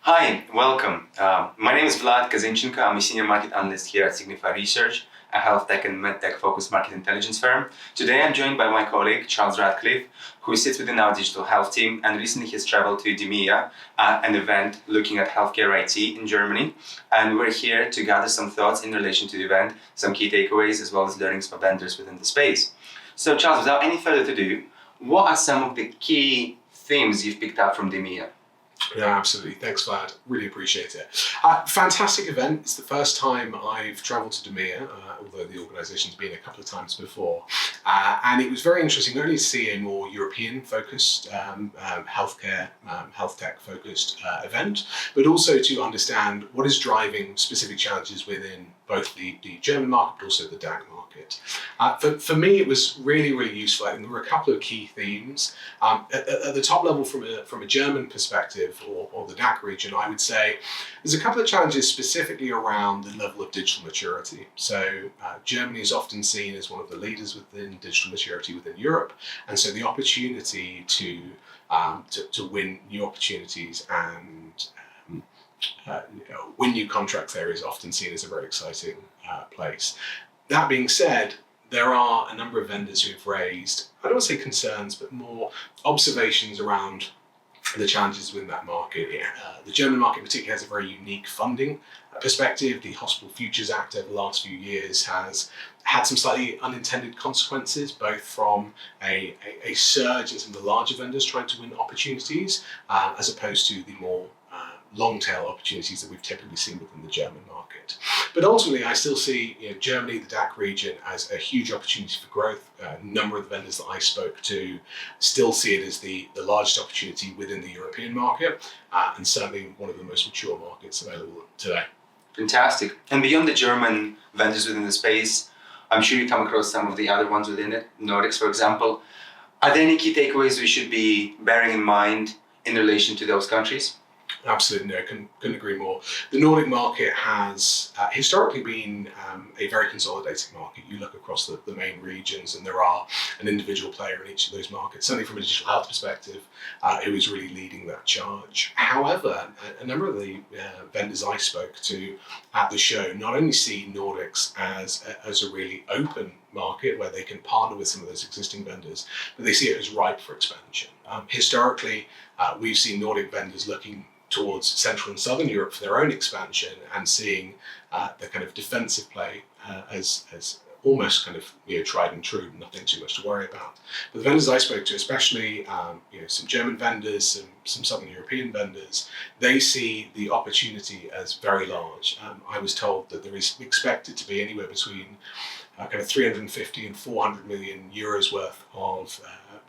Hi, welcome. My name is Vlad Kozynchenko. I'm a senior market analyst here at Signify Research, a health tech and medtech focused market intelligence firm. Today I'm joined by my colleague, Charles Radclyffe, who sits within our digital health team and recently has traveled to DMEA, an event looking at healthcare IT in Germany. And we're here to gather some thoughts in relation to the event, some key takeaways, as well as learnings for vendors within the space. So Charles, without any further ado, what are some of the key themes you've picked up from DMEA? Yeah, absolutely. Thanks, Vlad. Really appreciate it. Fantastic event. It's the first time I've travelled to DMEA, although the organisation's been a couple of times before. And it was very interesting not only to see a more European-focused, healthcare, health tech-focused event, but also to understand what is driving specific challenges within both the German market, but also the DACH market. For me, it was really, really useful. I think there were a couple of key themes. At the top level, from a German perspective, or the DACH region, I would say there's a couple of challenges specifically around the level of digital maturity. So Germany is often seen as one of the leaders within digital maturity within Europe, and so the opportunity to win new opportunities and win new contracts there is often seen as a very exciting place. That being said, there are a number of vendors who have raised, I don't want to say concerns, but more observations around the challenges within that market. The German market particularly has a very unique funding perspective. The Hospital Futures Act over the last few years has had some slightly unintended consequences, both from a surge in some of the larger vendors trying to win opportunities, as opposed to the more long-tail opportunities that we've typically seen within the German market. But ultimately, I still see Germany, the DACH region, as a huge opportunity for growth. A number of the vendors that I spoke to still see it as the largest opportunity within the European market, and certainly one of the most mature markets available today. Fantastic. And beyond the German vendors within the space, I'm sure you come across some of the other ones within it, Nordics, for example. Are there any key takeaways we should be bearing in mind in relation to those countries? Absolutely, no, couldn't agree more. The Nordic market has historically been a very consolidated market. You look across the main regions and there are an individual player in each of those markets, certainly from a digital health perspective, who is really leading that charge. However, a number of the vendors I spoke to at the show not only see Nordics as a really open market where they can partner with some of those existing vendors, but they see it as ripe for expansion. Historically, we've seen Nordic vendors looking towards Central and Southern Europe for their own expansion and seeing the kind of defensive play as almost kind of tried and true, nothing too much to worry about. But the vendors I spoke to, especially some German vendors, some Southern European vendors, they see the opportunity as very large. I was told that there is expected to be anywhere between kind of 350 and 400 million euros worth of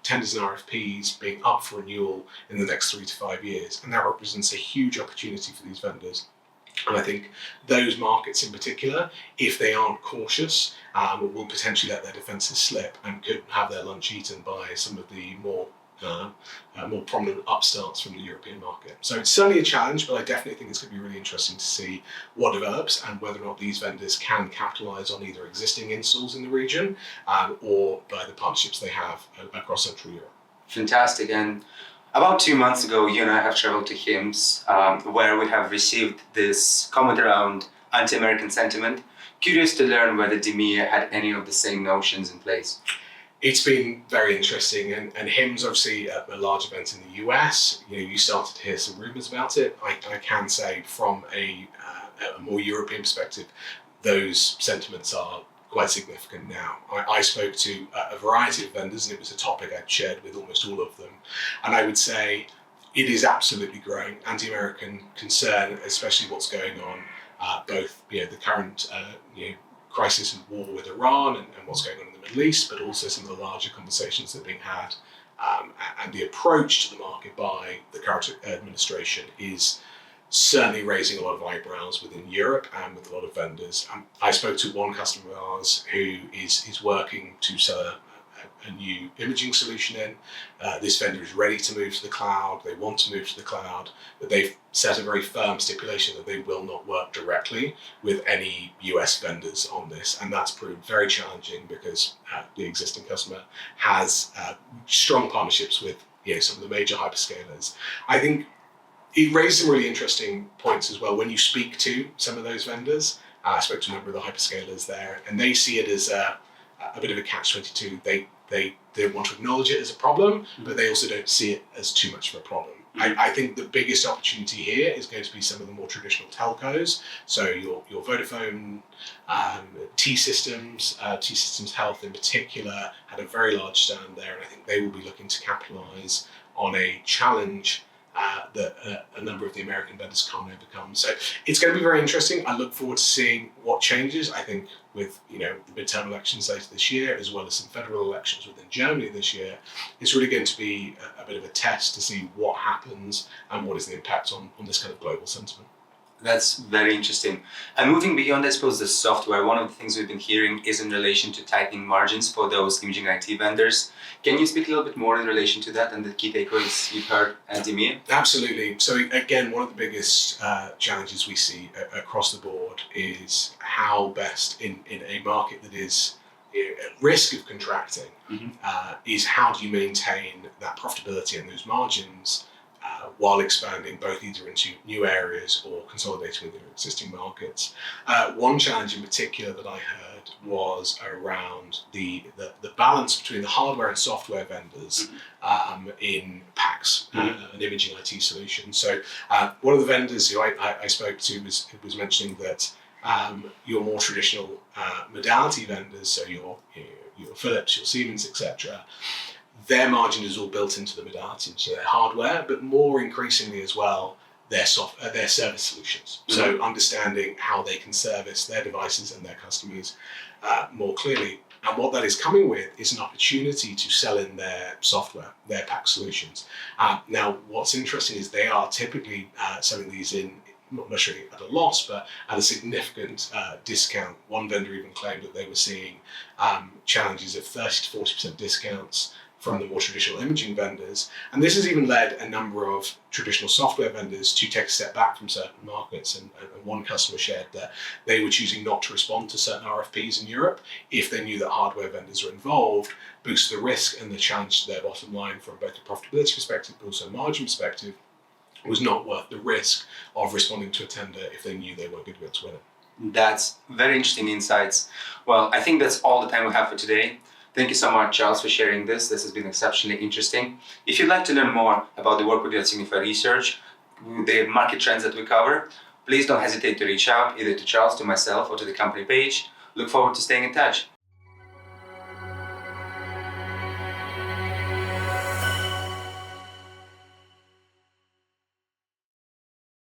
tenders and RFPs being up for renewal in the next 3 to 5 years. And that represents a huge opportunity for these vendors. And I think those markets in particular, if they aren't cautious, will potentially let their defences slip and could have their lunch eaten by some of the more prominent upstarts from the European market. So it's certainly a challenge, but I definitely think it's going to be really interesting to see what develops and whether or not these vendors can capitalise on either existing installs in the region or by the partnerships they have across Central Europe. Fantastic. And about 2 months ago, you and I have traveled to HIMSS, where we have received this comment around anti-American sentiment. Curious to learn whether DMEA had any of the same notions in place. It's been very interesting, and HIMSS obviously a large event in the US. You started to hear some rumours about it. I can say from a more European perspective, those sentiments are quite significant now. I spoke to a variety of vendors, and it was a topic I'd shared with almost all of them. And I would say it is absolutely growing. Anti-American concern, especially what's going on, both the current crisis and war with Iran and what's going on in the Middle East, but also some of the larger conversations that are being had. And the approach to the market by the current administration is certainly raising a lot of eyebrows within Europe and with a lot of vendors. I spoke to one customer of ours who is working to sell a new imaging solution in. This vendor is ready to move to the cloud. They want to move to the cloud, but they've set a very firm stipulation that they will not work directly with any US vendors on this. And that's proved very challenging because the existing customer has strong partnerships with some of the major hyperscalers. I think It raised some really interesting points as well. When you speak to some of those vendors, I spoke to a number of the hyperscalers there, and they see it as a bit of a catch-22. They want to acknowledge it as a problem, but they also don't see it as too much of a problem. I think the biggest opportunity here is going to be some of the more traditional telcos. So your Vodafone, T-Systems Health in particular had a very large stand there, and I think they will be looking to capitalise on a challenge that a number of the American vendors can't overcome. So it's going to be very interesting. I look forward to seeing what changes. I think with the midterm elections later this year, as well as some federal elections within Germany this year, it's really going to be a bit of a test to see what happens and what is the impact on this kind of global sentiment. That's very interesting. And moving beyond, I suppose, the software, one of the things we've been hearing is in relation to tightening margins for those imaging IT vendors. Can you speak a little bit more in relation to that and the key takeaways you've heard at DMEA? Absolutely. So again, one of the biggest challenges we see across the board is how best in a market that is at risk of contracting, is how do you maintain that profitability and those margins while expanding both either into new areas or consolidating within existing markets. One challenge in particular that I heard was around the balance between the hardware and software vendors in PACS, an imaging IT solution. So one of the vendors who I spoke to was mentioning that your more traditional modality vendors, so your Philips, your Siemens, etc., their margin is all built into the modality, into their hardware, but more increasingly as well, their service solutions. So understanding how they can service their devices and their customers more clearly. And what that is coming with is an opportunity to sell in their software, their PAC solutions. Now, what's interesting is they are typically selling these in, not necessarily at a loss, but at a significant discount. One vendor even claimed that they were seeing challenges of 30 to 40% discounts from the more traditional imaging vendors. And this has even led a number of traditional software vendors to take a step back from certain markets. And one customer shared that they were choosing not to respond to certain RFPs in Europe if they knew that hardware vendors were involved, boost the risk and the challenge to their bottom line from both a profitability perspective, but also a margin perspective, was not worth the risk of responding to a tender if they knew they weren't going to be able to win it. That's very interesting insights. Well, I think that's all the time we have for today. Thank you so much, Charles, for sharing this. This has been exceptionally interesting. If you'd like to learn more about the work we do at Signify Research, the market trends that we cover, please don't hesitate to reach out either to Charles, to myself, or to the company page. Look forward to staying in touch.